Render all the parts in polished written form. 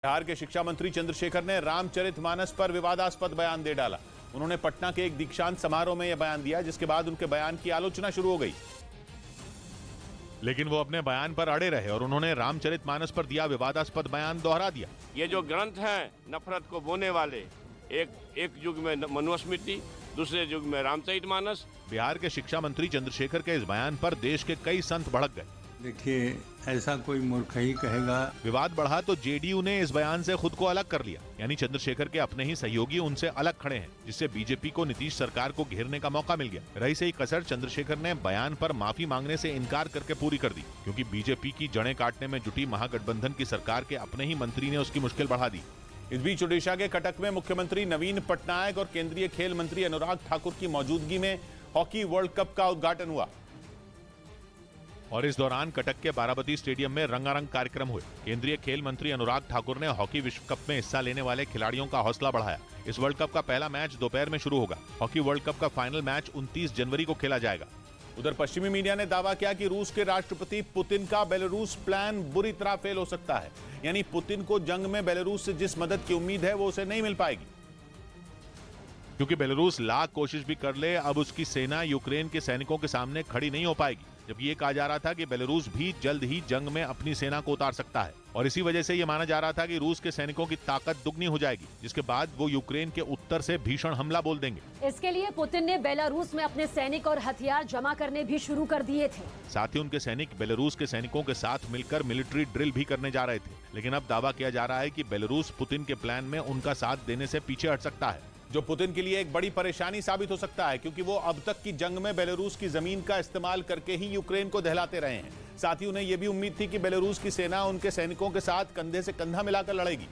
बिहार के शिक्षा मंत्री चंद्रशेखर ने रामचरितमानस पर विवादास्पद बयान दे डाला। उन्होंने पटना के एक दीक्षांत समारोह में यह बयान दिया, जिसके बाद उनके बयान की आलोचना शुरू हो गई। लेकिन वो अपने बयान पर अड़े रहे और उन्होंने रामचरितमानस पर दिया विवादास्पद बयान दोहरा दिया। ये जो ग्रंथ हैं नफरत को बोने वाले, एक युग में मनुस्मृति, दूसरे युग में रामचरितमानस। बिहार के शिक्षा मंत्री चंद्रशेखर के इस बयान पर देश के कई संत भड़क गए। देखिए, ऐसा कोई मूर्ख ही कहेगा। विवाद बढ़ा तो जेडीयू ने इस बयान से खुद को अलग कर लिया, यानी चंद्रशेखर के अपने ही सहयोगी उनसे अलग खड़े हैं, जिससे बीजेपी को नीतीश सरकार को घेरने का मौका मिल गया। रही सही कसर चंद्रशेखर ने बयान पर माफी मांगने से इनकार करके पूरी कर दी, क्योंकि बीजेपी की जड़ें काटने में जुटी महागठबंधन की सरकार के अपने ही मंत्री ने उसकी मुश्किल बढ़ा दी। इस बीच ओडिशा के कटक में मुख्यमंत्री नवीन पटनायक और केंद्रीय खेल मंत्री अनुराग ठाकुर की मौजूदगी में हॉकी वर्ल्ड कप का उद्घाटन हुआ और इस दौरान कटक के बाराबती स्टेडियम में रंगारंग कार्यक्रम हुए। केंद्रीय खेल मंत्री अनुराग ठाकुर ने हॉकी विश्व कप में हिस्सा लेने वाले खिलाड़ियों का हौसला बढ़ाया। इस वर्ल्ड कप का पहला मैच दोपहर में शुरू होगा। हॉकी वर्ल्ड कप का फाइनल मैच 29 जनवरी को खेला जाएगा। उधर पश्चिमी मीडिया ने दावा किया कि रूस के राष्ट्रपति पुतिन का बेलारूस प्लान बुरी तरह फेल हो सकता है, यानी पुतिन को जंग में बेलारूस से जिस मदद की उम्मीद है वो उसे नहीं मिल पाएगी, क्योंकि बेलारूस लाख कोशिश भी कर ले, अब उसकी सेना यूक्रेन के सैनिकों के सामने खड़ी नहीं हो पाएगी। जब ये कहा जा रहा था कि बेलारूस भी जल्द ही जंग में अपनी सेना को उतार सकता है, और इसी वजह से ये माना जा रहा था कि रूस के सैनिकों की ताकत दुगनी हो जाएगी, जिसके बाद वो यूक्रेन के उत्तर से भीषण हमला बोल देंगे। इसके लिए पुतिन ने बेलारूस में अपने सैनिक और हथियार जमा करने भी शुरू कर दिए थे। साथ ही उनके सैनिक बेलारूस के सैनिकों के साथ मिलकर मिलिट्री ड्रिल भी करने जा रहे थे। लेकिन अब दावा किया जा रहा है कि बेलारूस पुतिन के प्लान में उनका साथ देने से पीछे हट सकता है, जो पुतिन के लिए एक बड़ी परेशानी साबित हो सकता है, क्योंकि वो अब तक की जंग में बेलारूस की जमीन का इस्तेमाल करके ही यूक्रेन को दहलाते रहे हैं। साथ ही उन्हें यह भी उम्मीद थी कि बेलारूस की सेना उनके सैनिकों के साथ कंधे से कंधा मिलाकर लड़ेगी।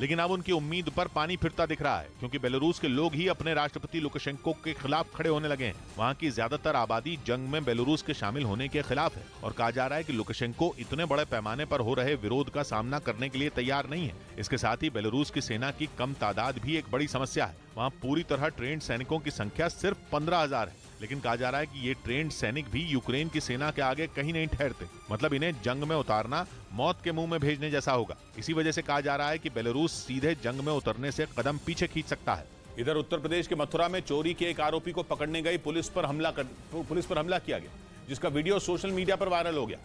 लेकिन अब उनकी उम्मीद पर पानी फिरता दिख रहा है, क्योंकि बेलारूस के लोग ही अपने राष्ट्रपति लुकाशेंको के खिलाफ खड़े होने लगे हैं। वहां की ज्यादातर आबादी जंग में बेलारूस के शामिल होने के खिलाफ है और कहा जा रहा है कि लुकाशेंको इतने बड़े पैमाने पर हो रहे विरोध का सामना करने के लिए तैयार नहीं है। इसके साथ ही बेलारूस की सेना की कम तादाद भी एक बड़ी समस्या है। वहाँ पूरी तरह ट्रेंड सैनिकों की संख्या सिर्फ 15,000 है, लेकिन कहा जा रहा है कि ये ट्रेंड सैनिक भी यूक्रेन की सेना के आगे कहीं नहीं ठहरते। मतलब इन्हें जंग में उतारना मौत के मुंह में भेजने जैसा होगा। इसी वजह से कहा जा रहा है कि बेलारूस सीधे जंग में उतरने से कदम पीछे खींच सकता है। इधर उत्तर प्रदेश के मथुरा में चोरी के एक आरोपी को पकड़ने गई पुलिस पर हमला किया गया, जिसका वीडियो सोशल मीडिया पर वायरल हो गया,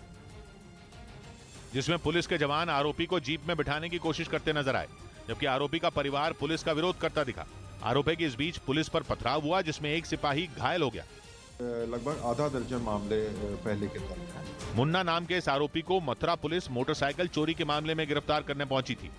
जिसमें पुलिस के जवान आरोपी को जीप में बिठाने की कोशिश करते नजर आए, जबकि आरोपी का परिवार पुलिस का विरोध करता दिखा। आरोपी के इस बीच पुलिस पर पथराव हुआ, जिसमें एक सिपाही घायल हो गया। लगभग आधा दर्जन मामले पहले के दर्ज हैं। मुन्ना नाम के इस आरोपी को मथुरा पुलिस मोटरसाइकिल चोरी के मामले में गिरफ्तार करने पहुंची थी।